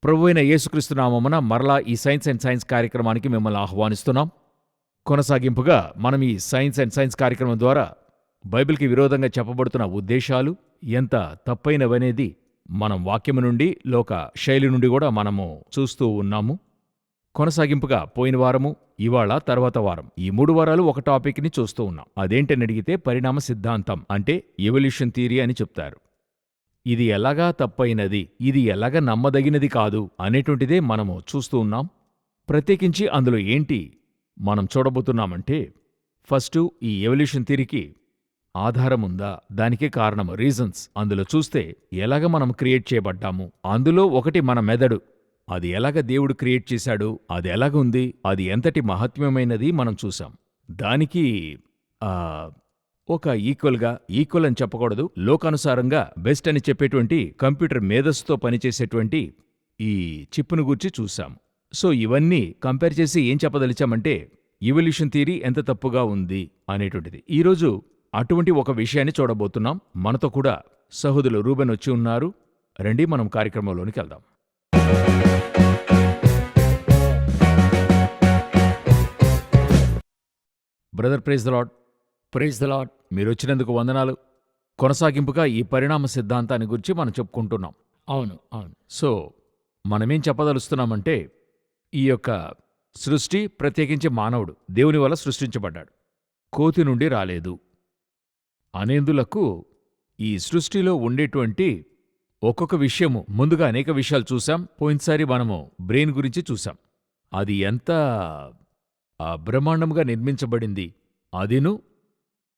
ప్రభువైన యేసుక్రీస్తు నామమున మరలా ఈ సైన్స్ అండ్ సైన్స్ కార్యక్రమానికి మిమ్మల్ని ఆహ్వానిస్తున్నాం. కొనసాగింపుగా మనం ఈ సైన్స్ అండ్ సైన్స్ కార్యక్రమం ద్వారా బైబిల్కి విరోధంగా చెప్పబడుతున్న ఉద్దేశాలు ఎంత తప్పైనవనేది మనం వాక్యము నుండి, లోక శైలి నుండి కూడా మనము చూస్తూ ఉన్నాము. కొనసాగింపుగా పోయిన వారము, ఇవాళ తర్వాత వారం ఈ 3 వారాలు ఒక టాపిక్ని చూస్తూ ఉన్నాం. అదేంటని అడిగితే పరిణామ సిద్ధాంతం అంటే ఎవల్యూషన్ థియరీ అని చెప్తారు. ఇది ఎలాగా తప్పైనది, ఇది ఎలాగ నమ్మదగినది కాదు అనేటువంటిదే మనము చూస్తూ ఉన్నాం. ప్రత్యేకించి అందులో ఏంటి మనం చూడబోతున్నామంటే, ఫస్టు ఈ ఎవల్యూషన్ థియరీకి ఆధారముందా, దానికే కారణము రీజన్స్ అందులో చూస్తే ఎలాగ మనం క్రియేట్ చేయబడ్డాము, అందులో ఒకటి మన మెదడు, అది ఎలాగ దేవుడు క్రియేట్ చేశాడు, అది ఎలాగ ఉంది, అది ఎంతటి మహత్యమైనది మనం చూసాం. దానికి ఒక ఈక్వల్ అని చెప్పకూడదు, లోకానుసారంగా బెస్ట్ అని చెప్పేటువంటి కంప్యూటర్ మేధస్సుతో పనిచేసేటువంటి ఈ చిప్పును గూర్చి చూశాం. సో ఇవన్నీ కంపేర్ చేసి ఏం చెప్పదలిచామంటే ఎవల్యూషన్ థియరీ ఎంత తప్పుగా ఉంది అనేటువంటిది. ఈరోజు అటువంటి ఒక విషయాన్ని చూడబోతున్నాం. మనతో కూడా సహోదరులు రూబెన్ వచ్చి ఉన్నారు. రండి మనం కార్యక్రమంలోనికి వెళ్దాం. Brother, praise the lord. Praise the lord. మీరొచ్చినందుకు వందనాలు. కొనసాగింపుగా ఈ పరిణామ సిద్ధాంతాన్ని గురించి మనం చెప్పుకుంటున్నాం. అవును. సో మనమేం చెప్పదలుస్తున్నామంటే, ఈ యొక్క సృష్టి, ప్రత్యేకించి మానవుడు దేవుని వల్ల సృష్టించబడ్డాడు, కోతి నుండి రాలేదు అనేందులకు ఈ సృష్టిలో ఉండేటువంటి ఒక్కొక్క విషయము, ముందుగా అనేక విషయాలు చూసాం. పోయినసారి మనము బ్రెయిన్ గురించి చూసాం. అది ఎంత బ్రహ్మాండంగా నిర్మించబడింది, అదిను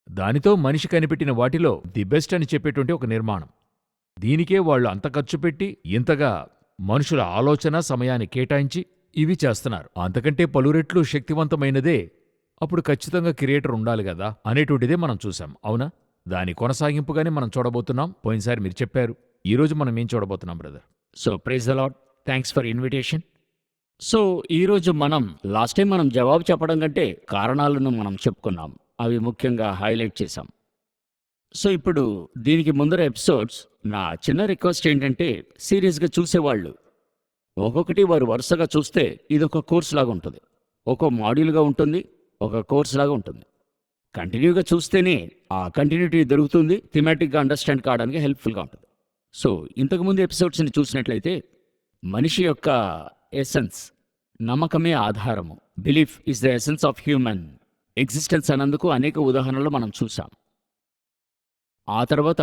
దానితో మనిషి కనిపెట్టిన వాటిలో ది బెస్ట్ అని చెప్పేటువంటి ఒక నిర్మాణం. దీనికే వాళ్ళు అంత ఖర్చు పెట్టి ఇంతగా మనుషుల ఆలోచన సమయాన్ని కేటాయించి ఇవి చేస్తున్నారు. అంతకంటే పలురెట్లు శక్తివంతమైనదే అప్పుడు ఖచ్చితంగా క్రియేటర్ ఉండాలి కదా అనేటువంటిదే మనం చూసాం. అవునా? దాని కొనసాగింపుగానే మనం చూడబోతున్నాం. పోయినసారి మీరు చెప్పారు. ఈరోజు మనం ఏం చూడబోతున్నాం brother? So praise the lord, thanks for invitation. So ఈరోజు లాస్ట్ టైం మనం జవాబు చెప్పడం కంటే కారణాలను మనం చెప్పుకున్నాం, అవి ముఖ్యంగా హైలైట్ చేశాం. సో ఇప్పుడు దీనికి ముందర ఎపిసోడ్స్ నా చిన్న రిక్వెస్ట్ ఏంటంటే, సీరియస్గా చూసేవాళ్ళు ఒక్కొక్కటి వారు వరుసగా చూస్తే ఇది ఒక కోర్స్ లాగా ఉంటుంది, ఒక మాడ్యూల్గా ఉంటుంది, ఒక కోర్స్ లాగా ఉంటుంది. కంటిన్యూగా చూస్తేనే ఆ కంటిన్యూటీ దొరుకుతుంది, థిమాటిక్గా అండర్స్టాండ్ కావడానికి హెల్ప్ఫుల్గా ఉంటుంది. సో ఇంతకుముందు ఎపిసోడ్స్ని చూసినట్లయితే మనిషి యొక్క ఎసెన్స్, నమ్మకమే ఆధారము, belief is the essence of human existence అన్నందుకు అనేక ఉదాహరణలు మనం చూసాం. ఆ తర్వాత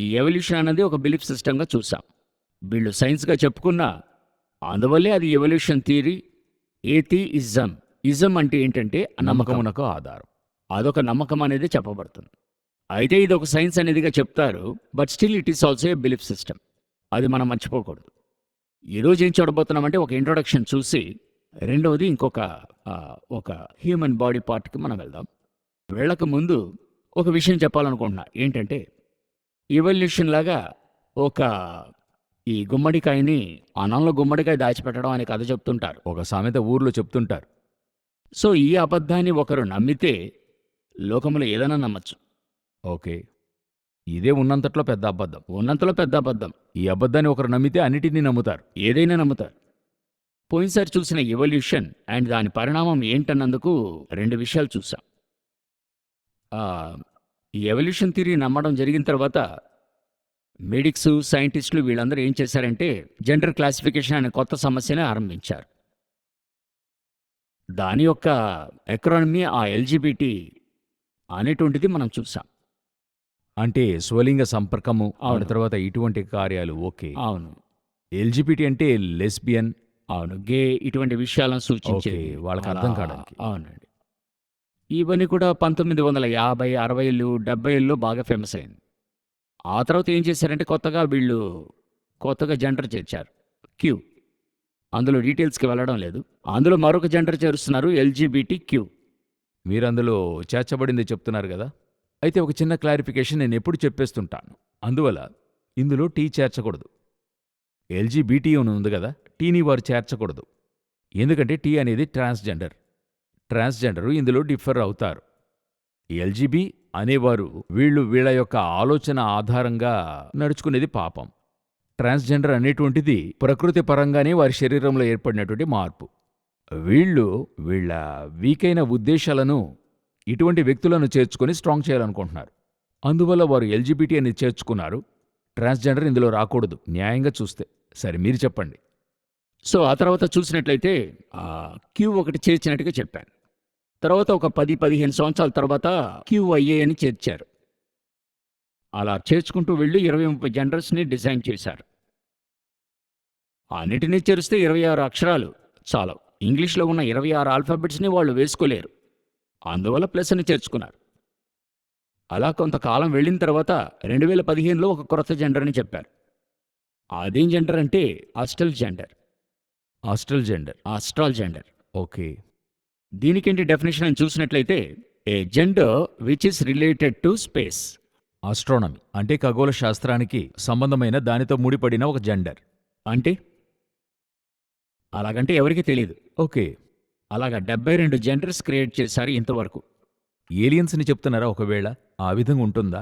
ఈ ఎవల్యూషన్ అనేది ఒక బిలీఫ్ సిస్టమ్గా చూసాం. వీళ్ళు సైన్స్గా చెప్పుకున్న అందువల్లే అది ఎవల్యూషన్ థియరీ. ఏథియిజం, ఇజం అంటే ఏంటంటే నమ్మకమునకు ఆధారం. అదొక నమ్మకం అనేది చెప్పబడుతుంది. అయితే ఇది ఒక సైన్స్ అనేదిగా చెప్తారు, but still it is also a belief system. అది మనం మర్చిపోకూడదు. ఈరోజు ఏం చూడబోతున్నామంటే ఒక ఇంట్రొడక్షన్ చూసి, రెండవది ఒక హ్యూమన్ బాడీ పార్ట్కి మనం వెళ్దాం. వెళ్ళక ముందు ఒక విషయం చెప్పాలనుకుంటున్నా. ఏంటంటే ఎవల్యూషన్ లాగా ఈ గుమ్మడికాయని అన్నంలో గుమ్మడికాయ దాచిపెట్టడం అనే కథ చెప్తుంటారు, ఒక సామెత ఊర్లో చెప్తుంటారు. సో ఈ అబద్ధాన్ని ఒకరు నమ్మితే లోకంలో ఏదైనా నమ్మచ్చు. ఓకే, ఇదే ఉన్నంతలో పెద్ద అబద్ధం. ఉన్నంతలో పెద్ద అబద్ధం. ఈ అబద్ధాన్ని ఒకరు నమ్మితే అన్నిటినీ నమ్ముతారు, ఏదైనా నమ్ముతారు. పోయినసారి చూసిన ఎవల్యూషన్ అండ్ దాని పరిణామం ఏంటన్నందుకు 2 విషయాలు చూసాం. ఈ ఎవల్యూషన్ థియరీ నమ్మడం జరిగిన తర్వాత మెడిక్స్, సైంటిస్టులు వీళ్ళందరూ ఏం చేశారంటే జెండర్ క్లాసిఫికేషన్ అనే కొత్త సమస్యనే ఆరంభించారు. దాని యొక్క ఎక్రానమీ ఆ ఎల్జిబిటి అనేటువంటిది మనం చూసాం. అంటే స్వలింగ సంపర్కము, ఆ తర్వాత ఇటువంటి కార్యాలు. ఓకే, అవును. ఎల్జిబిటి అంటే లెస్బియన్, అవును, గే, ఇటువంటి విషయాలను సూచించేది వాళ్ళకి అర్థం కావడానికి. అవునండి. ఇవన్నీ కూడా 1950, 60, 70లో బాగా ఫేమస్ అయింది. ఆ తర్వాత ఏం చేశారంటే కొత్తగా జెండర్ చేర్చారు, క్యూ. అందులో డీటెయిల్స్కి వెళ్ళడం లేదు. అందులో మరొక జెండర్ చేరుస్తున్నారు, ఎల్జిబిటి క్యూ. మీరు అందులో చేర్చబడింది చెప్తున్నారు కదా. అయితే ఒక చిన్న క్లారిఫికేషన్ నేను ఎప్పుడు చెప్పేస్తుంటాను. అందువల్ల ఇందులో టీ చేర్చకూడదు. ఎల్జిబిటి అని ఉంది కదా, టీని వారు చేర్చకూడదు. ఎందుకంటే టీ అనేది ట్రాన్స్జెండరు ఇందులో డిఫర్ అవుతారు. ఎల్జిబి అనేవారు వీళ్ళ యొక్క ఆలోచన ఆధారంగా నడుచుకునేది పాపం. ట్రాన్స్జెండర్ అనేటువంటిది ప్రకృతి పరంగానే వారి శరీరంలో ఏర్పడినటువంటి మార్పు. వీళ్ళ వీకైన ఉద్దేశాలను ఇటువంటి వ్యక్తులను చేర్చుకొని స్ట్రాంగ్ చేయాలనుకుంటున్నారు. అందువల్ల వారు ఎల్జిబిటీ అని చేర్చుకున్నారు. ట్రాన్స్జెండర్ ఇందులో రాకూడదు న్యాయంగా చూస్తే. సరే, మీరు చెప్పండి. సో ఆ తర్వాత చూసినట్లయితే క్యూ ఒకటి చేర్చినట్టుగా చెప్పాను. తర్వాత ఒక 10-15 సంవత్సరాల తర్వాత QIA అని చేర్చారు. అలా చేర్చుకుంటూ వెళ్ళి 20-30 జెండర్స్ని డిజైన్ చేశారు. అన్నిటినీ చేరిస్తే 26 అక్షరాలు చాలు. ఇంగ్లీష్లో ఉన్న 26 ఆల్ఫాబెట్స్ని వాళ్ళు వేసుకోలేరు. అందువల్ల ప్లస్ అని చేర్చుకున్నారు. అలా కొంతకాలం వెళ్ళిన తర్వాత 2015లో ఒక కొత్త జెండర్ అని చెప్పారు. అదేం జెండర్ అంటే astral gender. Astral gender. Okay. దీనికేంటి డెఫినేషన్ అని చూసినట్లయితే, a gender which is related to space. Astronomy అంటే ఖగోళ శాస్త్రానికి సంబంధమైన దానితో ముడిపడిన ఒక జెండర్. అంటే అలాగంటే ఎవరికీ తెలియదు. ఓకే. అలాగా 72 జెండర్స్ క్రియేట్ చేశారు ఇంతవరకు. ఏలియన్స్ని చెప్తున్నారా? ఒకవేళ ఆ విధంగా ఉంటుందా?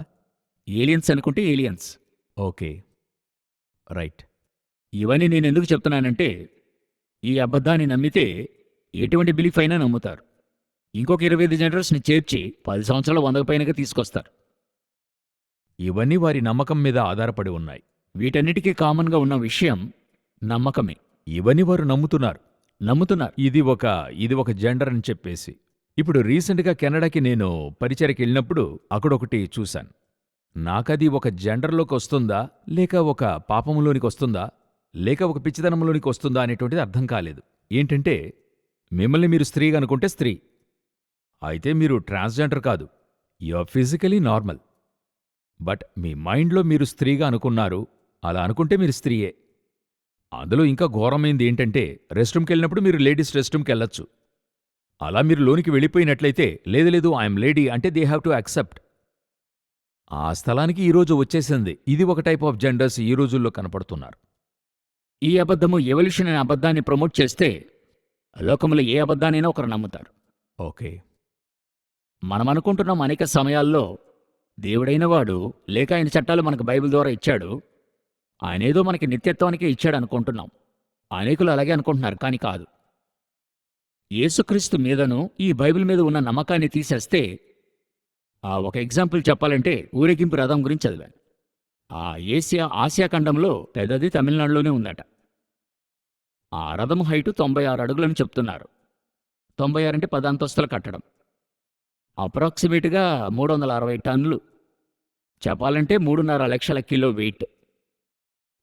ఏలియన్స్ అనుకుంటే ఏలియన్స్. Okay, right. ఇవన్నీ నేను ఎందుకు చెప్తున్నానంటే, ఈ అబద్ధాన్ని నమ్మితే ఎటువంటి బిలీఫ్ అయినా నమ్ముతారు. ఇంకొక 25 జెండర్స్ని చేర్చి 10 సంవత్సరాల 100 పైనగా తీసుకొస్తారు. ఇవన్నీ వారి నమ్మకం మీద ఆధారపడి ఉన్నాయి. వీటన్నిటికీ కామన్గా ఉన్న విషయం నమ్మకమే. ఇవన్నీ వారు నమ్ముతున్నారు. ఇది ఒక జెండర్ అని చెప్పేసి. ఇప్పుడు రీసెంట్గా కెనడాకి నేను పరిచయకి వెళ్ళినప్పుడు అక్కడొకటి చూశాను. నాకది ఒక జెండర్లోకి వస్తుందా, లేక ఒక పాపంలోనికి వస్తుందా, లేక ఒక పిచ్చితనంలోనికి వస్తుందా అనేటువంటిది అర్థం కాలేదు. ఏంటంటే, మిమ్మల్ని మీరు స్త్రీగా అనుకుంటే స్త్రీ, అయితే మీరు ట్రాన్స్జెండర్ కాదు, you are physically normal. But మీ మైండ్లో మీరు స్త్రీగా అనుకున్నారు, అలా అనుకుంటే మీరు స్త్రీయే. అందులో ఇంకా ఘోరమైంది ఏంటంటే, రెస్ట్ రూమ్కి వెళ్ళినప్పుడు మీరు లేడీస్ రెస్ట్ రూమ్కి వెళ్ళొచ్చు. అలా మీరు లోనికి వెళ్ళిపోయినట్లయితే, లేదు ఐఎమ్ లేడీ అంటే దే హ్యావ్ టు యాక్సెప్ట్. ఆ స్థలానికి ఈరోజు వచ్చేసింది. ఇది ఒక టైప్ ఆఫ్ జెండర్స్ ఈ రోజుల్లో కనపడుతున్నారు. ఈ అబద్ధము ఎవల్యూషన్ అనే అబద్ధాన్ని ప్రమోట్ చేస్తే లోకంలో ఏ అబద్ధానైనా ఒకరు నమ్ముతారు. ఓకే. మనం అనుకుంటున్నాం అనేక సమయాల్లో దేవుడైన వాడు లేక ఆయన చట్టాలు మనకు బైబిల్ ద్వారా ఇచ్చాడు, ఆయన ఏదో మనకి నిత్యత్వానికే ఇచ్చాడు అనుకుంటున్నాం. అనేకులు అలాగే అనుకుంటున్నారు, కానీ కాదు. యేసుక్రీస్తు మీదను ఈ బైబిల్ మీద ఉన్న నమ్మకాన్ని తీసేస్తే, ఒక ఎగ్జాంపుల్ చెప్పాలంటే ఊరేగింపు రథం గురించి చదివాను. ఆసియా ఖండంలో పెద్దది తమిళనాడులోనే ఉందట. ఆ రథం హైటు 96 అడుగులని చెప్తున్నారు. 96 అంటే 10 అంతస్తుల కట్టడం. అప్రాక్సిమేట్గా 360 టన్నులు, చెప్పాలంటే 3.5 లక్షల కిలో వెయిట్.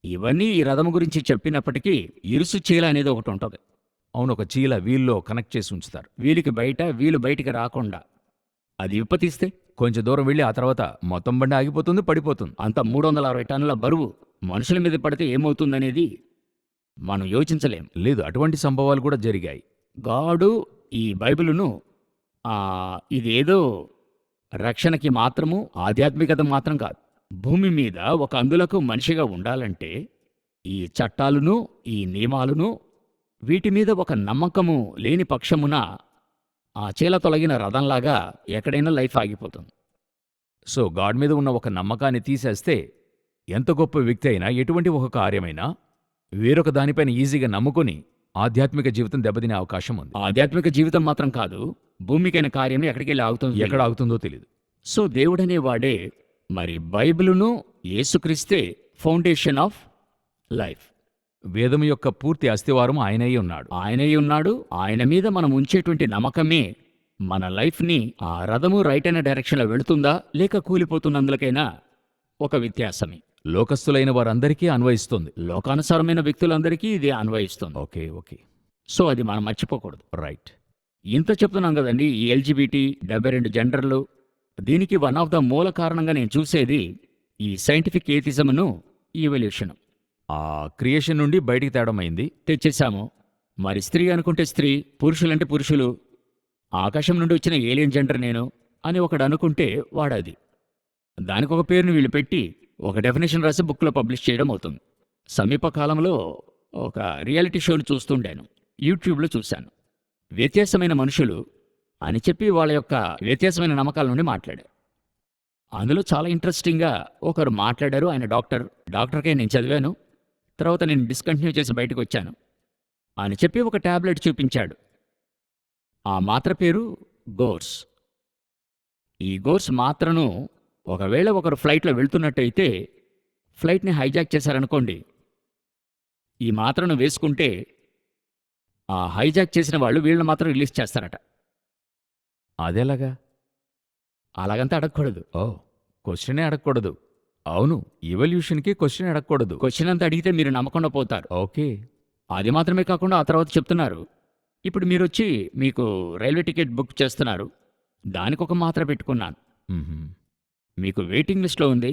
ఇవన్నీ ఈ రథం గురించి చెప్పినప్పటికీ ఇరుసు చీల అనేది ఒకటి ఉంటుంది. అవును, ఒక చీల వీల్లో కనెక్ట్ చేసి ఉంచుతారు. వీలు బయటికి రాకుండా. అది విప్పతీస్తే కొంచెం దూరం వెళ్ళి ఆ తర్వాత మొత్తం బండి ఆగిపోతుంది, పడిపోతుంది. అంత 360 టన్నుల బరువు మనుషుల మీద పడితే ఏమవుతుందనేది మనం యోచించలేం. లేదు, అటువంటి సంభవాలు కూడా జరిగాయి. గాడు ఈ బైబిలును ఇదేదో రక్షణకి మాత్రము, ఆధ్యాత్మికత మాత్రం కాదు. భూమి మీద ఒక అందులకు మనిషిగా ఉండాలంటే ఈ చట్టాలును ఈ నియమాలును వీటి మీద ఒక నమ్మకము లేని పక్షమున ఆ చీల తొలగిన రథంలాగా ఎక్కడైనా లైఫ్ ఆగిపోతుంది. సో గాడ్ మీద ఉన్న ఒక నమ్మకాన్ని తీసేస్తే ఎంత గొప్ప వ్యక్తి అయినా, ఎటువంటి ఒక కార్యమైనా వేరొక దానిపైన ఈజీగా నమ్ముకొని ఆధ్యాత్మిక జీవితం దెబ్బతినే అవకాశం ఉంది. ఆధ్యాత్మిక జీవితం మాత్రం కాదు, భూమికైన కార్యం ఎక్కడికి వెళ్ళి ఆగుతుంది, ఎక్కడ ఆగుతుందో తెలియదు. సో దేవుడనే వాడే మరి బైబిలును యేసుక్రీస్తే ఫౌండేషన్ ఆఫ్ లైఫ్. వేదం యొక్క పూర్తి అస్థివారం ఆయనయ్య ఉన్నాడు. ఆయన మీద మనం ఉంచేటువంటి నమ్మకమే మన లైఫ్ని ఆ రథము రైట్ అయిన డైరెక్షన్లో వెళుతుందా లేక కూలిపోతున్నందులకైనా ఒక వ్యత్యాసమే. లోకస్తులైన వారందరికీ అన్వయిస్తుంది. లోకానుసారమైన వ్యక్తులందరికీ ఇది అన్వయిస్తుంది. ఓకే. సో అది మనం మర్చిపోకూడదు. రైట్. ఇంత చెప్తున్నాం కదండి, ఈ ఎల్జిబిటీ 72 జెండర్లు. దీనికి వన్ ఆఫ్ ద మూల కారణంగా నేను చూసేది ఈ సైంటిఫిక్ ఏథిజంను, ఈవల్యూషన్. ఆ క్రియేషన్ నుండి బయటికి తేడమైంది, తెచ్చేసాము. మరి స్త్రీ అనుకుంటే స్త్రీ, పురుషులంటే పురుషులు, ఆకాశం నుండి వచ్చిన ఏలియన్ జెండర్ నేను అని ఒకడు అనుకుంటే వాడది. దానికి ఒక పేరుని వీళ్ళు పెట్టి ఒక డెఫినేషన్ రాసి బుక్లో పబ్లిష్ చేయడం అవుతుంది. సమీప కాలంలో ఒక రియాలిటీ షోని చూస్తుండాను, యూట్యూబ్లో చూశాను. వ్యత్యాసమైన మనుషులు అని చెప్పి వాళ్ళ యొక్క వ్యత్యాసమైన నమ్మకాల నుండి మాట్లాడారు. అందులో చాలా ఇంట్రెస్టింగ్గా ఒకరు మాట్లాడారు. ఆయన డాక్టర్కే నేను చదివాను. తర్వాత నేను డిస్కంటిన్యూ చేసి బయటకు వచ్చాను అని చెప్పి ఒక టాబ్లెట్ చూపించాడు. ఆ మాత్ర పేరు గోర్స్. ఈ గోర్స్ మాత్రను ఒకవేళ ఒకరు ఫ్లైట్లో వెళ్తున్నట్టయితే ఫ్లైట్ని హైజాక్ చేశారనుకోండి, ఈ మాత్రను వేసుకుంటే ఆ హైజాక్ చేసిన వాళ్ళు వీళ్ళని మాత్రం రిలీజ్ చేస్తారట. అదెలాగా? అలాగంతా అడగకూడదు. ఓ, క్వశ్చనే అడగకూడదు. అవును, ఎవల్యూషన్కి క్వశ్చన్ అడగకూడదు. క్వశ్చన్ అంతా అడిగితే మీరు నమ్మకుండా పోతారు. ఓకే. అది మాత్రమే కాకుండా ఆ తర్వాత చెప్తున్నారు, ఇప్పుడు మీరొచ్చి మీకు రైల్వే టికెట్ బుక్ చేస్తున్నారు, దానికి ఒక మాత్ర పెట్టుకున్నాను, మ్మ్హ్మ్. మీకు వెయిటింగ్ లిస్ట్లో ఉంది,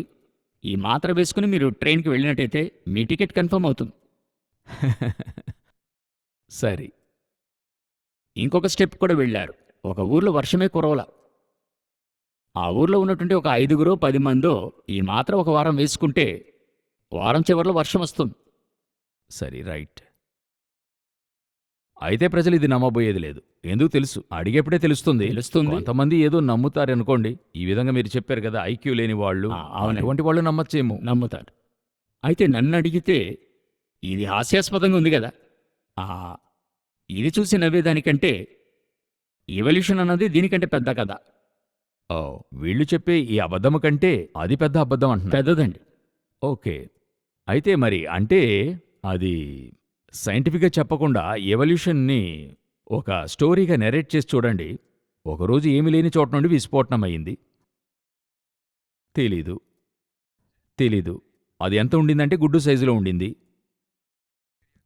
ఈ మాత్ర వేసుకుని మీరు ట్రైన్కి వెళ్ళినట్టయితే మీ టికెట్ కన్ఫర్మ్ అవుతుంది. సరే. ఇంకొక స్టెప్ కూడా వెళ్ళారు. ఒక ఊర్లో వర్షమే కురవల. ఆ ఊర్లో ఉన్నటువంటి ఒక 5గురో 10 మందో ఈ మాత్ర ఒక వారం వేసుకుంటే వారం చివరిలో వర్షం వస్తుంది. సరే, రైట్. అయితే ప్రజలు ఇది నమ్మబోయేది లేదు. ఎందుకు తెలుసు? అడిగేప్పుడే తెలుస్తుంది. కొంతమంది ఏదో నమ్ముతారనుకోండి. ఈ విధంగా మీరు చెప్పారు కదా, ఐక్యూ లేని వాళ్ళు, అవునండి. అటువంటి వాళ్ళు నమ్మచ్చేమో. నమ్ముతారు. అయితే నన్ను అడిగితే ఇది హాస్యాస్పదంగా ఉంది కదా, ఆ, ఇది చూసి నవ్వేదానికంటే ఎవల్యూషన్ అన్నది దీనికంటే పెద్ద కథ. ఓ, వీళ్ళు చెప్పే ఈ అబద్ధము కంటే అది పెద్ద అబద్ధం అంటున్నారు. పెద్దదండి. ఓకే. అయితే మరి అంటే అది సైంటిఫిక్గా చెప్పకుండా ఎవల్యూషన్ని ఒక స్టోరీగా నెరేట్ చేసి చూడండి. ఒకరోజు ఏమీ లేని చోట నుండి విస్ఫోటనం అయింది. తెలీదు. అది ఎంత ఉండిందంటే గుడ్డు సైజులో ఉండింది.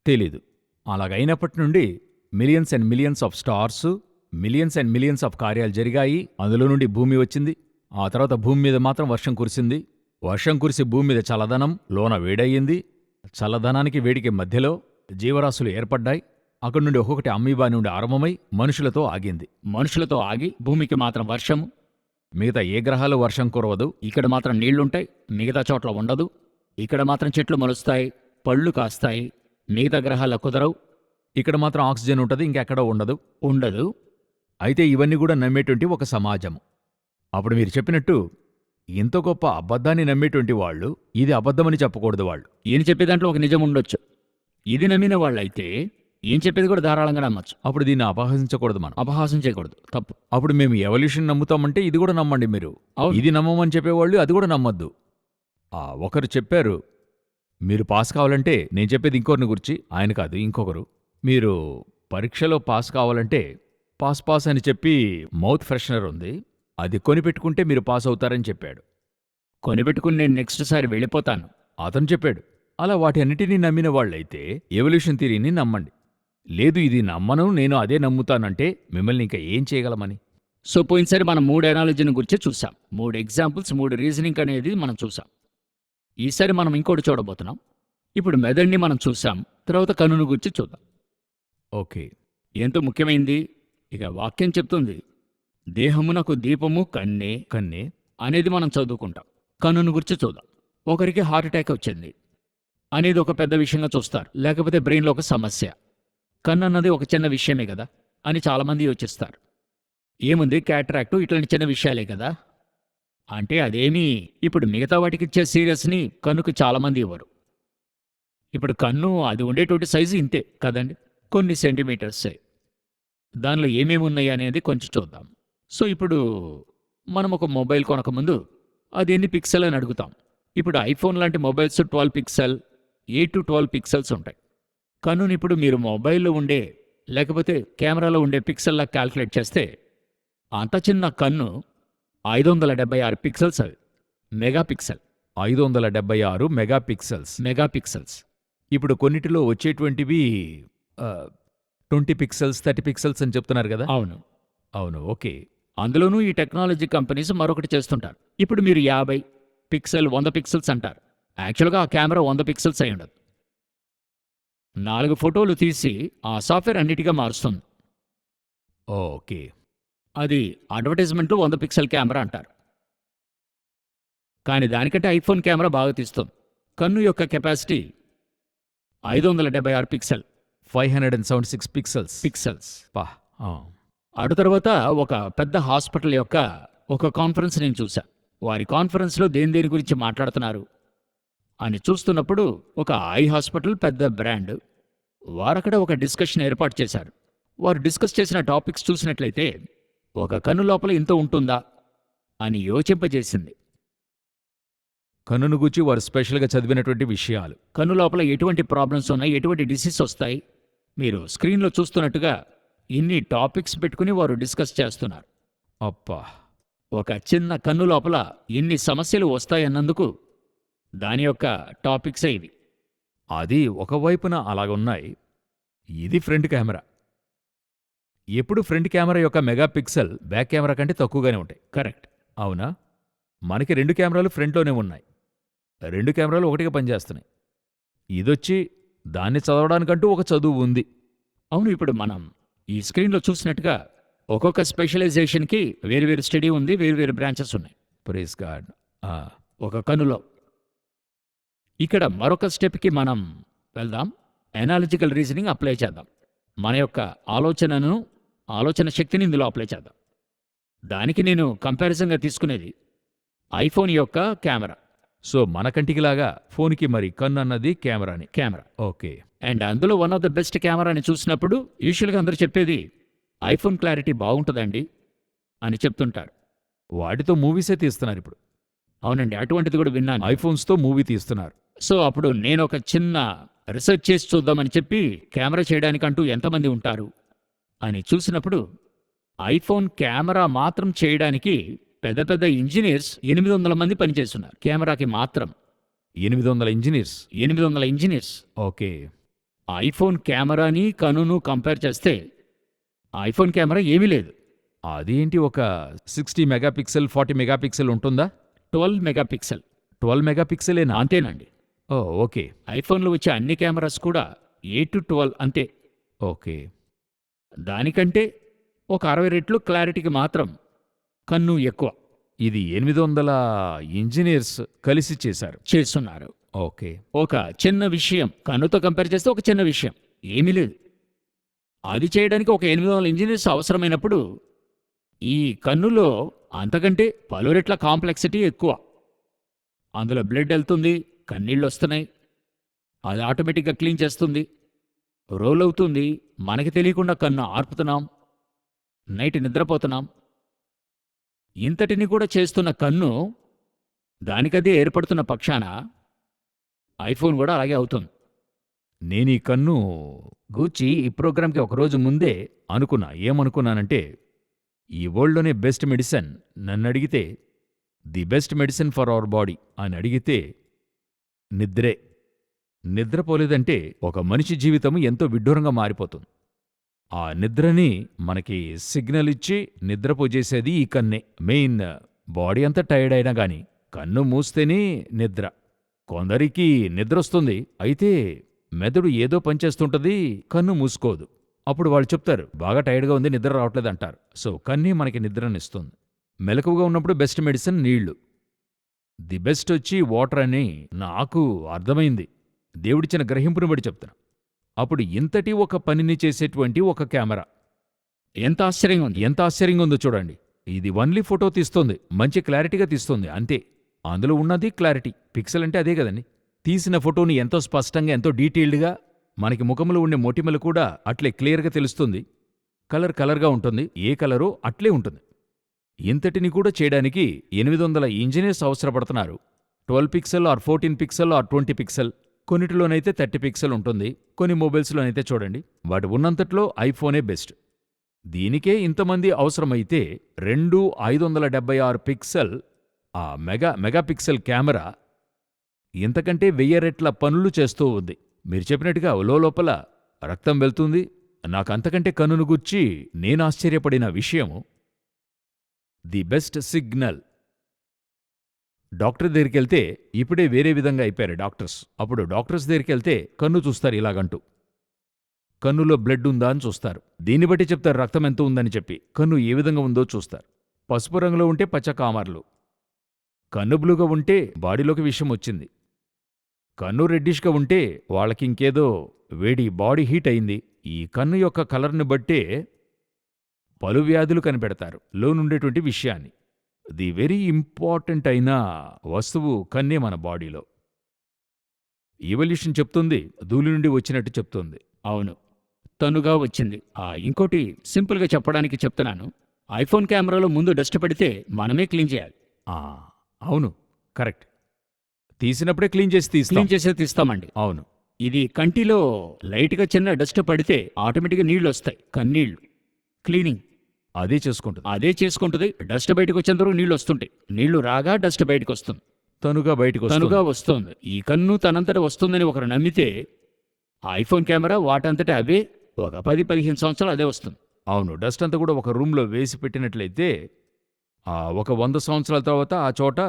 తెలీదు. అలాగైనప్పటి నుండి millions and millions of stars, millions and millions of కార్యాలు జరిగాయి. అందులో నుండి భూమి వచ్చింది. ఆ తర్వాత భూమి మీద మాత్రం వర్షం కురిసింది. వర్షం కురిసి భూమి మీద చల్లదనం, లోన వేడయ్యింది. చల్లదనానికి వేడికి మధ్యలో జీవరాశులు ఏర్పడ్డాయి. అక్కడి నుండి ఒక్కొక్కటి అమ్మీబా నుండి ఆరంభమై మనుషులతో ఆగింది. మనుషులతో ఆగి భూమికి మాత్రం వర్షము. మిగతా ఏ గ్రహాలు వర్షం కురవదు. ఇక్కడ మాత్రం నీళ్లుంటాయి, మిగతా చోట్ల ఉండదు. ఇక్కడ మాత్రం చెట్లు మొలుస్తాయి, పళ్ళు కాస్తాయి, మిగతా గ్రహాల కుదరవు. ఇక్కడ మాత్రం ఆక్సిజన్ ఉంటుంది, ఇంకెక్కడో ఉండదు. అయితే ఇవన్నీ కూడా నమ్మేటువంటి ఒక సమాజం. అప్పుడు మీరు చెప్పినట్టు ఇంత గొప్ప అబద్ధాన్ని నమ్మేటువంటి వాళ్ళు ఇది అబద్ధమని చెప్పకూడదు. వాళ్ళు ఈయన చెప్పే దాంట్లో ఒక నిజం ఉండొచ్చు. ఇది నమ్మిన వాళ్ళైతే ఈయన చెప్పేది కూడా ధారాళంగా నమ్మచ్చు. అప్పుడు దీన్ని అపహసించకూడదు. మనం అపహాసం చేయకూడదు, తప్పు. అప్పుడు మేము ఎవల్యూషన్ నమ్ముతామంటే ఇది కూడా నమ్మండి మీరు. అవును. ఇది నమ్మమని చెప్పేవాళ్ళు అది కూడా నమ్మద్దు. ఒకరు చెప్పారు, మీరు పాస్ కావాలంటే, నేను చెప్పేది ఇంకొకరిని గురించి, ఆయన కాదు ఇంకొకరు, మీరు పరీక్షలో పాస్ కావాలంటే పాస్ అని చెప్పి మౌత్ ఫ్రెషనర్ ఉంది, అది కొనిపెట్టుకుంటే మీరు పాస్ అవుతారని చెప్పాడు. కొనిపెట్టుకుని నేను నెక్స్ట్ సారి వెళ్ళిపోతాను అతను చెప్పాడు. అలా వాటి అన్నిటినీ నమ్మిన వాళ్ళైతే ఎవల్యూషన్ థియరీని నమ్మండి. లేదు ఇది నమ్మను, నేను అదే నమ్ముతానంటే మిమ్మల్ని ఇంకా ఏం చేయగలమని. సో పోయినసారి మనం 3 ఎనాలజీని గురించి చూసాం. 3 ఎగ్జాంపుల్స్, 3 రీజనింగ్ అనేది మనం చూసాం. ఈసారి మనం ఇంకోటి చూడబోతున్నాం. ఇప్పుడు మెదడుని మనం చూసాం, తర్వాత కన్నును గురించి చూద్దాం. ఓకే. ఎంతో ముఖ్యమైంది. ఇక వాక్యం చెప్తుంది, దేహమునకు దీపము కన్నే అనేది మనం చదువుకుంటాం. కన్నును గురించి చూద్దాం. ఒకరికి హార్ట్ అటాక్ వచ్చింది అనేది ఒక పెద్ద విషయంగా చూస్తారు, లేకపోతే బ్రెయిన్లో ఒక సమస్య. కన్ను అన్నది ఒక చిన్న విషయమే కదా అని చాలామంది యోచిస్తారు. ఏముంది, క్యాటరాక్టు ఇట్లాంటి చిన్న విషయాలే కదా అంటే అదేమీ ఇప్పుడు మిగతా వాటికి ఇచ్చే సీరియస్ని కన్నుకు చాలామంది ఇవ్వరు. ఇప్పుడు కన్ను అది ఉండేటువంటి సైజు ఇంతే కదండి, కొన్ని సెంటీమీటర్సే. దానిలో ఏమేమి ఉన్నాయి అనేది కొంచెం చూద్దాం. సో ఇప్పుడు మనం ఒక మొబైల్ కొనకముందు అది ఎన్ని పిక్సెల్ అని అడుగుతాం. ఇప్పుడు ఐఫోన్ లాంటి మొబైల్స్ 12 పిక్సెల్, 8 to 12 పిక్సెల్స్ ఉంటాయి. కన్నుని ఇప్పుడు మీరు మొబైల్లో ఉండే లేకపోతే కెమెరాలో ఉండే పిక్సెల్లా క్యాల్కులేట్ చేస్తే అంత చిన్న కన్ను 576 పిక్సెల్స్. అవి మెగాపిక్సెల్. 576 మెగాపిక్సెల్స్. ఇప్పుడు కొన్నిటిలో వచ్చేటువంటివి 20 పిక్సెల్స్, 30 పిక్సెల్స్ అని చెప్తున్నారు కదా. అవును. ఓకే. అందులోనూ ఈ టెక్నాలజీ కంపెనీస్ మరొకటి చేస్తుంటారు. ఇప్పుడు మీరు 50 పిక్సెల్, 100 పిక్సెల్స్ అంటారు. యాక్చువల్గా ఆ కెమెరా 100 పిక్సెల్స్ అయి ఉండదు. 4 ఫోటోలు తీసి ఆ సాఫ్ట్వేర్ అన్నిటిగా మారుస్తుంది. ఓకే. అది అడ్వర్టైజ్మెంట్లో 100 పిక్సెల్ కెమెరా అంటారు. కానీ దానికంటే ఐఫోన్ కెమెరా బాగా తీస్తుంది. కన్ను యొక్క కెపాసిటీ 576 పిక్సెల్, 576 పిక్సెల్స్. అటు తర్వాత ఒక పెద్ద హాస్పిటల్ యొక్క ఒక కాన్ఫరెన్స్ నేను చూశా. వారి కాన్ఫరెన్స్లో దేని గురించి మాట్లాడుతున్నారు అని చూస్తున్నప్పుడు ఒక ఐ హాస్పిటల్ పెద్ద బ్రాండ్ వారక్కడ ఒక డిస్కషన్ ఏర్పాటు చేశారు. వారు డిస్కస్ చేసిన టాపిక్స్ చూసినట్లయితే ఒక కన్ను లోపల ఇంత ఉంటుందా అని యోచింపజేసింది. కన్నును గూర్చి వారు స్పెషల్గా చదివినటువంటి విషయాలు. కన్ను లోపల ఎటువంటి ప్రాబ్లమ్స్ ఉన్నాయి, ఎటువంటి డిసీజ్ వస్తాయి. మీరు స్క్రీన్లో చూస్తున్నట్టుగా ఇన్ని టాపిక్స్ పెట్టుకుని వారు డిస్కస్ చేస్తున్నారు. అప్పా, ఒక చిన్న కన్ను లోపల ఇన్ని సమస్యలు వస్తాయన్నందుకు దాని యొక్క టాపిక్సే ఇవి. అది ఒకవైపున అలాగున్నాయి. ఇది ఫ్రంట్ కెమెరా. ఎప్పుడు ఫ్రంట్ కెమెరా యొక్క మెగాపిక్సెల్ బ్యాక్ కెమెరా కంటే తక్కువగానే ఉంటాయి. కరెక్ట్. అవునా? మనకి 2 కెమెరాలు ఫ్రంట్లోనే ఉన్నాయి. 2 కెమెరాలు ఒకటిగా పనిచేస్తున్నాయి. ఇదొచ్చి దాన్ని చదవడానికంటూ ఒక చదువు ఉంది. అవును, ఇప్పుడు మనం ఈ స్క్రీన్లో చూసినట్టుగా ఒక్కొక్క స్పెషలైజేషన్కి వేరు స్టడీ ఉంది, వేరు బ్రాంచెస్ ఉన్నాయి ప్రైజ్ గాడ్. ఒక కన్నులో. ఇక్కడ మరొక స్టెప్కి మనం వెళ్దాం. ఎనాలిజికల్ రీజనింగ్ అప్లై చేద్దాం. మన యొక్క ఆలోచన శక్తిని ఇందులో అప్లై చేద్దాం. దానికి నేను కంపారిజన్గా తీసుకునేది ఐఫోన్ యొక్క కెమెరా. సో మన కంటికిలాగా ఫోన్కి మరి కన్ను అన్నది కెమెరా. ఓకే. అండ్ అందులో వన్ ఆఫ్ ద బెస్ట్ కెమెరాని చూసినప్పుడు యూజువల్గా అందరూ చెప్పేది ఐఫోన్ క్లారిటీ బాగుంటుందండి అని చెప్తుంటారు. వాటితో మూవీసే తీస్తున్నారు ఇప్పుడు. అవునండి, అటువంటిది కూడా విన్నాను. ఐఫోన్స్తో మూవీ తీస్తున్నారు. సో అప్పుడు నేను ఒక చిన్న రీసెర్చ్ చేసి చూద్దామని చెప్పి కెమెరా చేయడానికంటూ ఎంతమంది ఉంటారు అని చూసినప్పుడు ఐఫోన్ కెమెరా మాత్రం చేయడానికి పెద్ద పెద్ద ఇంజనీర్స్ 800 మంది పనిచేస్తున్నారు. కెమెరాకి మాత్రం 800 ఇంజనీర్స్. 800 ఇంజనీర్స్. ఓకే. ఐఫోన్ కెమెరాని కనును కంపేర్ చేస్తే ఐఫోన్ కెమెరా ఏమీ లేదు. అదేంటి, ఒక 60 మెగాపిక్సెల్ 40 మెగాపిక్సెల్ ఉంటుందా? 12 మెగాపిక్సెల్. 12 మెగాపిక్సెలేనా? అంతేనండి. ఓ ఓకే. ఐఫోన్లో వచ్చే అన్ని కెమెరాస్ కూడా 8 to 12 అంతే. ఓకే. దానికంటే ఒక 60 రెట్లు క్లారిటీకి మాత్రం కన్ను ఎక్కువ. ఇది 800 ఇంజనీర్స్ కలిసి చేస్తున్నారు. ఓకే. ఒక చిన్న విషయం కన్నుతో కంపేర్ చేస్తే ఒక చిన్న విషయం ఏమీ లేదు. అది చేయడానికి ఒక 800 ఇంజనీర్స్ అవసరమైనప్పుడు ఈ కన్నులో అంతకంటే పలు రెట్ల కాంప్లెక్సిటీ ఎక్కువ. అందులో బ్లడ్ వెళ్తుంది, కన్నీళ్ళు వస్తున్నాయి, అది ఆటోమేటిక్గా క్లీన్ చేస్తుంది, రోల్ అవుతుంది, మనకి తెలియకుండా కన్ను ఆర్పుతున్నాం, నైట్ నిద్రపోతున్నాం. ఇంతటిని కూడా చేస్తున్న కన్ను దానికదే ఏర్పడుతున్న పక్షాన ఐఫోన్ కూడా అలాగే అవుతుంది. నేను ఈ కన్ను గూర్చి ఈ ప్రోగ్రాంకి ఒకరోజు ముందే ఏమనుకున్నానంటే, ఈ వరల్డ్లోనే బెస్ట్ మెడిసిన్ నన్ను అడిగితే, the best medicine for our body అని అడిగితే నిద్రే. నిద్రపోలేదంటే ఒక మనిషి జీవితం ఎంతో విడ్డూరంగా మారిపోతుంది. ఆ నిద్రని మనకి సిగ్నల్ ఇచ్చి నిద్రపోజేసేది ఈ కన్నే. మెయిన్ బాడీ అంతా టైర్డ్ అయినా గాని కన్ను మూస్తేనే నిద్ర. కొందరికి నిద్రొస్తుంది, అయితే మెదడు ఏదో పనిచేస్తుంటది, కన్ను మూసుకోదు. అప్పుడు వాళ్ళు చెప్తారు, బాగా టైర్డ్గా ఉంది, నిద్ర రావట్లేదు అంటారు. సో కన్నే మనకి నిద్రనిస్తుంది. మెలకువగా ఉన్నప్పుడు బెస్ట్ మెడిసిన్ నీళ్లు. ది బెస్ట్ వచ్చి వాటర్ అని నాకు అర్థమైంది. దేవుడిచ్చిన గ్రహింపుని బట్టి చెప్తున్నా. అప్పుడు ఇంతటి ఒక పనిని చేసేటువంటి ఒక కెమెరా ఎంత ఆశ్చర్యంగా ఉందో చూడండి. ఇది ఓన్లీ ఫోటో తీస్తుంది, మంచి క్లారిటీగా తీస్తుంది, అంతే. అందులో ఉన్నది క్లారిటీ. పిక్సెల్ అంటే అదే కదండి. తీసిన ఫోటోని ఎంతో స్పష్టంగా, ఎంతో డీటెయిల్డ్గా, మనకి ముఖంలో ఉండే మొటిమలు కూడా అట్లే క్లియర్గా తెలుస్తుంది. కలర్గా ఉంటుంది, ఏ కలరో అట్లే ఉంటుంది. ఇంతటిని కూడా చేయడానికి 800 ఇంజనీర్స్ అవసరపడుతున్నారు. 12 pixel or 14 pixel or 20 pixel, కొన్నిటిలోనైతే 30 పిక్సెల్ ఉంటుంది, కొన్ని మొబైల్స్లోనైతే చూడండి వాటి ఉన్నంతట్లో ఐఫోనే బెస్ట్. దీనికే ఇంతమంది అవసరమైతే 576 పిక్సెల్ ఆ మెగాపిక్సెల్ కెమెరా ఇంతకంటే 1000 రెట్ల పనులు చేస్తూ ఉంది. మీరు చెప్పినట్టుగా లోపల రక్తం వెళ్తుంది. నాకంతకంటే కన్నును గుర్చి నేను ఆశ్చర్యపడిన విషయము, ది బెస్ట్ సిగ్నల్. డాక్టర్ దగ్గరికి వెళ్తే ఇప్పుడే వేరే విధంగా అయిపోయారు డాక్టర్స్. అప్పుడు డాక్టర్స్ దగ్గరికి వెళ్తే కన్ను చూస్తారు ఇలాగంటూ, కన్నులో బ్లడ్ ఉందా అని చూస్తారు. దీన్ని బట్టి చెప్తారు రక్తం ఎంత ఉందని చెప్పి. కన్ను ఏ విధంగా ఉందో చూస్తారు. పసుపు రంగులో ఉంటే పచ్చ కామర్లు, కన్ను బ్లూగా ఉంటే బాడీలోకి విషం వచ్చింది, కన్ను రెడ్డిష్గా ఉంటే వాళ్ళకింకేదో వేడి, బాడీ హీట్ అయింది. ఈ కన్ను యొక్క కలర్ని బట్టే పలు వ్యాధులు కనిపెడతారు లోనుండేటువంటి విషయాన్ని. ది వెరీ ఇంపార్టెంట్ అయిన వస్తువు కన్నే మన బాడీలో. ఈవల్యూషన్ చెప్తుంది ధూళి నుండి వచ్చినట్టు చెప్తుంది. అవును, తనుగా వచ్చింది. ఇంకోటి సింపుల్గా చెప్పడానికి చెప్తున్నాను. ఐఫోన్ కెమెరాలో ముందు డస్ట్ పడితే మనమే క్లీన్ చేయాలి. ఆ, అవును, కరెక్ట్. తీసినప్పుడే క్లీన్ చేసి తీస్తాం. క్లీన్ చేసే తీస్తామండి. అవును, ఇది కంటిలో లైట్గా చిన్న డస్ట్ పడితే ఆటోమేటిక్గా నీళ్లు వస్తాయి, కన్నీళ్లు. క్లీనింగ్ అదే చేసుకుంటుంది. అదే చేసుకుంటుంది. డస్ట్ బయటకు వచ్చేంతవరకు నీళ్లు వస్తుంటాయి. నీళ్లు రాగా డస్ట్ బయటకు వస్తుంది, తనుగా బయటకు తనుగా వస్తుంది. ఈ కన్ను తనంతట వస్తుందని ఒకరు నమ్మితే ఐఫోన్ కెమెరా వాటంతటా అవే ఒక 10-15 సంవత్సరాలు అదే వస్తుంది. అవును, డస్ట్ అంతా కూడా ఒక రూమ్లో వేసి పెట్టినట్లయితే ఒక 100 సంవత్సరాల తర్వాత ఆ చోట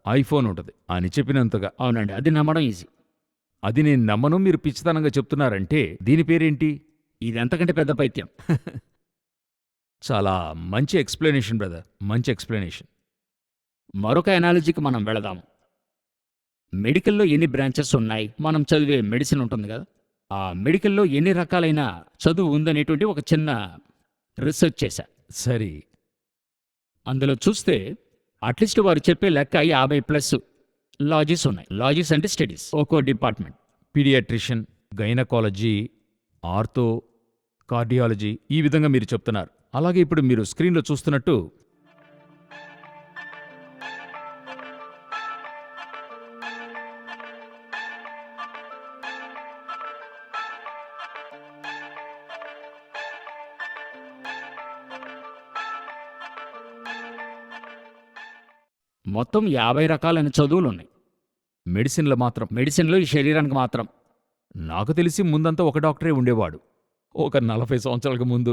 ఐఫోన్ ఉంటుంది అని చెప్పినంతగా. అవునండి, అది నమ్మడం ఈజీ. అది నేను నమ్మను, మీరు పిచ్చితనంగా చెప్తున్నారంటే దీని పేరేంటి? ఇది ఎంతకంటే పెద్ద పైత్యం. చాలా మంచి ఎక్స్ప్లెనేషన్ బ్రదర్, మంచి ఎక్స్ప్లెనేషన్. మరొక ఎనాలజీకి మనం వెళదాము. మెడికల్లో ఎన్ని బ్రాంచెస్ ఉన్నాయి? మనం చదివే మెడిసిన్ ఉంటుంది కదా, ఆ మెడికల్లో ఎన్ని రకాలైన చదువు ఉందనేటువంటి ఒక చిన్న రీసెర్చ్ చేశా. సరే, అందులో చూస్తే అట్లీస్ట్ వారు చెప్పే లెక్క 50+ లాజీస్ ఉన్నాయి. లాజీస్ అంటే స్టడీస్, ఒక్కో department. Paediatrician, gynaecology, ortho, cardiology, ఈ విధంగా మీరు చెప్తున్నారు. అలాగే ఇప్పుడు మీరు స్క్రీన్లో చూస్తున్నట్టు మొత్తం 50 రకాలైన చదువులు ఉన్నాయి మెడిసిన్లో మాత్రం. మెడిసిన్లో, ఈ శరీరానికి మాత్రం. నాకు తెలిసి ముందంతా ఒక డాక్టరే ఉండేవాడు. ఒక 40 సంవత్సరాలకు ముందు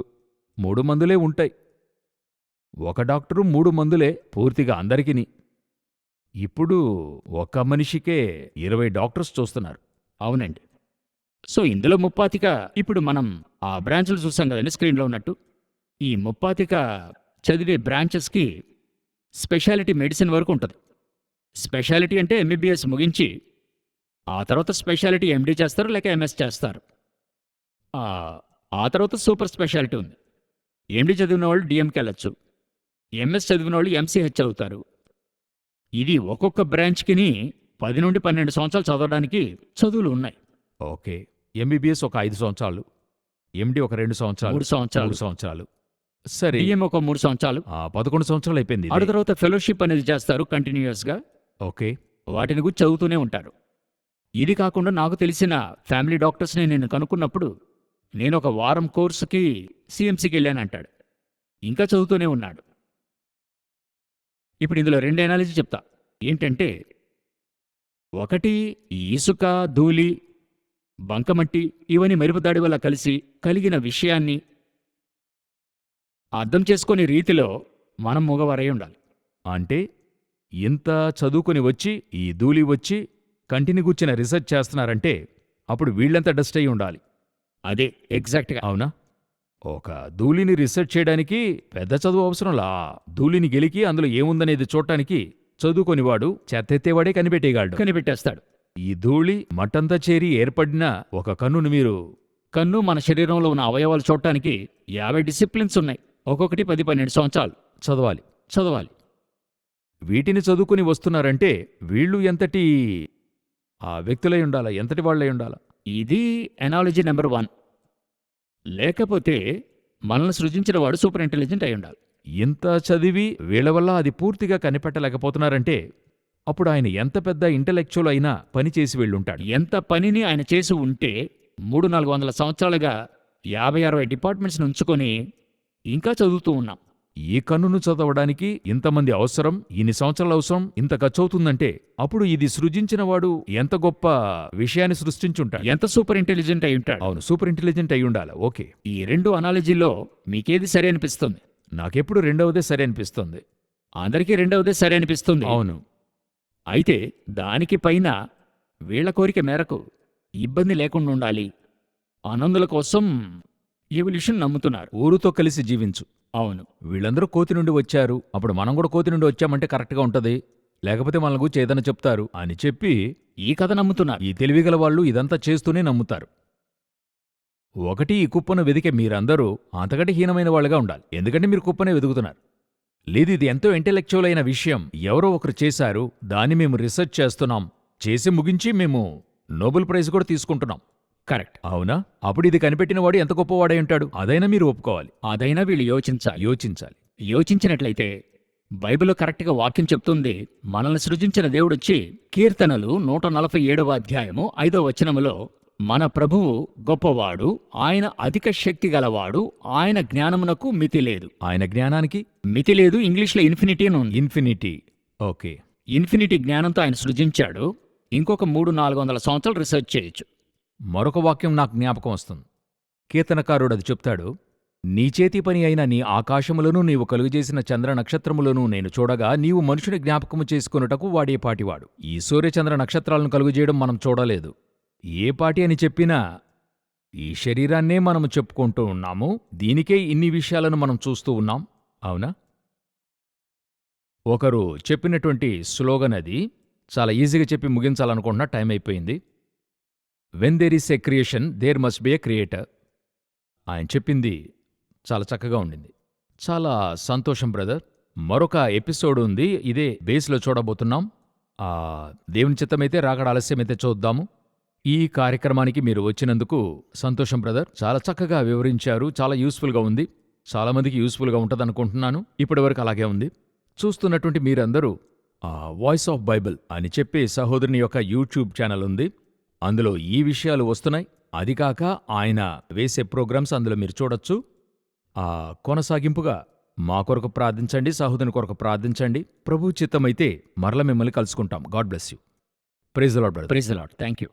3 మందులే ఉంటాయి. ఒక డాక్టరు 3 మందులే పూర్తిగా అందరికిని. ఇప్పుడు ఒక మనిషికే 20 డాక్టర్స్ చూస్తున్నారు. అవునండి. సో ఇందులో ముప్పాతిక ఇప్పుడు మనం ఆ బ్రాంచ్లు చూసాం కదండి స్క్రీన్లో ఉన్నట్టు. ఈ ముప్పాతిక చదివే బ్రాంచెస్కి స్పెషాలిటీ మెడిసిన్ వరకు ఉంటుంది. స్పెషాలిటీ అంటే ఎంబీబీఎస్ ముగించి ఆ తర్వాత స్పెషాలిటీ ఎండీ చేస్తారు, లేక ఎంఎస్ చేస్తారు. ఆ తర్వాత సూపర్ స్పెషాలిటీ ఉంది. ఎండీ చదివిన వాళ్ళు డిఎంకి వెళ్ళచ్చు, ఎంఎస్ చదివిన వాళ్ళు ఎంసీహెచ్ చదువుతారు. ఇది ఒక్కొక్క బ్రాంచ్కిని 10 నుండి 12 సంవత్సరాలు చదవడానికి చదువులు ఉన్నాయి. ఓకే, ఎంబీబీఎస్ ఒక 5 సంవత్సరాలు, ఎండి ఒక 2 సంవత్సరాలు, 3 సంవత్సరాలు, 3 సంవత్సరాలు. సరే, డిఎం ఒక 3 సంవత్సరాలు. 11 సంవత్సరాలు అయిపోయింది. ఆ తర్వాత ఫెలోషిప్ అనేది చేస్తారు కంటిన్యూస్గా. ఓకే, వాటిని గురించి చదువుతూనే ఉంటారు. ఇది కాకుండా నాకు తెలిసిన ఫ్యామిలీ డాక్టర్స్ని నేను కనుక్కున్నప్పుడు, నేను ఒక వారం కోర్సుకి సిఎంసికి వెళ్ళానంటాడు. ఇంకా చదువుతూనే ఉన్నాడు. ఇప్పుడు ఇందులో 2 ఎనాలజీ చెప్తా. ఏంటంటే, ఒకటి ఇసుక, ధూళి, బంకమట్టి ఇవన్నీ మెరుపు దాడి వల్ల కలిసి కలిగిన విషయాన్ని అర్థం చేసుకునే రీతిలో మనం మగవారై ఉండాలి. అంటే ఇంత చదువుకొని వచ్చి ఈ ధూళి వచ్చి కంటిని గుచ్చిన రీసెర్చ్ చేస్తున్నారంటే అప్పుడు వీళ్ళంతా డస్ట్ అయి ఉండాలి. అదే ఎగ్జాక్ట్గా. అవునా? ఒక ధూళిని రీసెర్చ్ చేయడానికి పెద్ద చదువు అవసరంలా. ధూళిని గెలికి అందులో ఏముందనేది చూడటానికి చదువుకొనివాడు చెత్తెత్తేవాడే కనిపెట్టేయగలడు, కనిపెట్టేస్తాడు. ఈ ధూళి మట్టంతా చేరి ఏర్పడిన ఒక కన్నును మీరు కన్ను మన శరీరంలో ఉన్న అవయవాలు చూడటానికి 50 డిసిప్లిన్స్ ఉన్నాయి. ఒక్కొక్కటి 10-12 సంవత్సరాలు చదవాలి. వీటిని చదువుకుని వస్తున్నారంటే వీళ్ళు ఎంతటి వ్యక్తులై ఉండాలా, ఎంతటి వాళ్ళై ఉండాలా? ఇది ఎనాలజీ నెంబర్ 1. లేకపోతే మనల్ని సృజించిన వాడు సూపర్ ఇంటెలిజెంట్ అయి ఉండాలి. ఇంత చదివి వీళ్ళ వల్ల అది పూర్తిగా కనిపెట్టలేకపోతున్నారంటే అప్పుడు ఆయన ఎంత పెద్ద ఇంటలెక్చువల్ అయినా పని చేసి వెళ్ళుంటాడు. ఎంత పనిని ఆయన చేసి ఉంటే 300-400 సంవత్సరాలుగా 50-60 డిపార్ట్మెంట్స్ని ఉంచుకొని ఇంకా చదువుతూ ఉన్నాం. ఈ కన్నును చదవడానికి ఇంతమంది అవసరం, ఇన్ని సంవత్సరాలు అవసరం, ఇంత ఖర్చు అవుతుందంటే అప్పుడు ఇది సృజించినవాడు ఎంత గొప్ప విషయాన్ని సృష్టించుంటాడు, ఎంత సూపర్ ఇంటెలిజెంట్ అయి ఉంటాడు. అవును, సూపర్ ఇంటెలిజెంట్ అయి ఉండాలి. ఓకే, ఈ 2 అనాలజీలో మీకేది సరి అనిపిస్తుంది? నాకెప్పుడు రెండవదే సరి అనిపిస్తుంది. అందరికీ రెండవదే సరి అనిపిస్తుంది. అవును. అయితే దానికి పైన వీళ్ల కోరిక మేరకు ఇబ్బంది లేకుండా ఉండాలి, ఆనందుల కోసం ఎవల్యూషన్ నమ్ముతున్నారు. ఊరుతో కలిసి జీవించు. అవును, వీళ్ళందరూ కోతి నుండి వచ్చారు, అప్పుడు మనం కూడా కోతి నుండి వచ్చామంటే కరెక్ట్గా ఉంటది, లేకపోతే మన గురించి ఏదైనా చెప్తారు అని చెప్పి ఈ కథ నమ్ముతున్నారు. ఈ తెలివిగల వాళ్ళు ఇదంతా చేస్తూనే నమ్ముతారు. ఒకటి, ఈ కుప్పను వెదికే మీరందరూ అంతకంటే హీనమైన వాళ్ళుగా ఉండాలి, ఎందుకంటే మీరు కుప్పనే వెతుకుతున్నారు. లేదు, ఇది ఎంతో ఇంటెలెక్చువల్ అయిన విషయం, ఎవరో ఒకరు చేశారు, దాన్ని మేము రీసెర్చ్ చేస్తున్నాం, చేసి ముగించి మేము నోబెల్ ప్రైజ్ కూడా తీసుకుంటున్నాం. కరెక్ట్. అవునా? అప్పుడు ఇది కనిపెట్టినవాడు ఎంత గొప్పవాడై ఉంటాడు? అదైనా మీరు ఒప్పుకోవాలి, అదైనా వీళ్ళు యోచించాలి. యోచించాలి. యోచించినట్లయితే బైబిల్లో కరెక్ట్గా వాక్యం చెప్తుంది, మనల్ని సృజించిన దేవుడొచ్చి కీర్తనలు 147వ అధ్యాయము 5వ వచనములో మన ప్రభువు గొప్పవాడు, ఆయన అధిక శక్తి గలవాడు, ఆయన జ్ఞానమునకు మితి లేదు. ఆయన జ్ఞానానికి మితి లేదు, ఇంగ్లీష్లో ఇన్ఫినిటీ అని ఉంది. ఇన్ఫినిటీ. ఓకే. ఇన్ఫినిటీ జ్ఞానంతో ఆయన సృజించాడు. ఇంకొక 300-400 సంవత్సరాలు రీసెర్చ్ చేయొచ్చు. మరొక వాక్యం నాకు జ్ఞాపకం వస్తుంది. కీర్తనకారుడు అది చెప్తాడు, నీ చేతి పని అయిన నీ ఆకాశములను నీవు కలుగజేసిన చంద్ర నక్షత్రములను నేను చూడగా నీవు మనుషుని జ్ఞాపకము చేసుకొనుటకు వాడేపాటివాడు. ఈ సూర్యచంద్ర నక్షత్రాలను కలుగజేయడం మనం చూడలేదు. ఏ పాటి అని చెప్పినా ఈ శరీరాన్నే మనము చెప్పుకుంటూ ఉన్నాము. దీనికే ఇన్ని విషయాలను మనం చూస్తూ ఉన్నాం. అవునా? ఒకరు చెప్పినటువంటి స్లోగన్ అది. చాలా ఈజీగా చెప్పి ముగించాలనుకుంటున్నా, టైం అయిపోయింది. When there is a creation there must be a creator. ఆయన చెప్పింది చాలా చక్కగా ఉండింది. చాలా సంతోషం బ్రదర్. మరొక ఎపిసోడ్ ఉంది, ఇదే బేస్లో చూడబోతున్నాం. దేవుని చిత్తమైతే రాకడ ఆలస్యమైతే చూద్దాము. ఈ కార్యక్రమానికి మీరు వచ్చినందుకు సంతోషం బ్రదర్. చాలా చక్కగా వివరించారు, చాలా యూస్ఫుల్గా ఉంది. చాలామందికి యూస్ఫుల్గా ఉంటుందనుకుంటున్నాను. ఇప్పటివరకు అలాగే ఉంది. చూస్తున్నటువంటి మీరందరూ వాయిస్ ఆఫ్ బైబిల్ అని చెప్పే సహోదరుని యొక్క యూట్యూబ్ ఛానల్ ఉంది. అందులో ఈ విషయాలు వస్తున్నాయి. అది కాక ఆయన వేసే ప్రోగ్రామ్స్ అందులో మీరు చూడొచ్చు. కొనసాగింపుగా మా కొరకు ప్రార్థించండి, సహోదరుని కొరకు ప్రార్థించండి. ప్రభు చిత్తమైతే మరల మిమ్మల్ని కలుసుకుంటాం. God bless you. Praise the lord brother. Praise the lord. Thank you.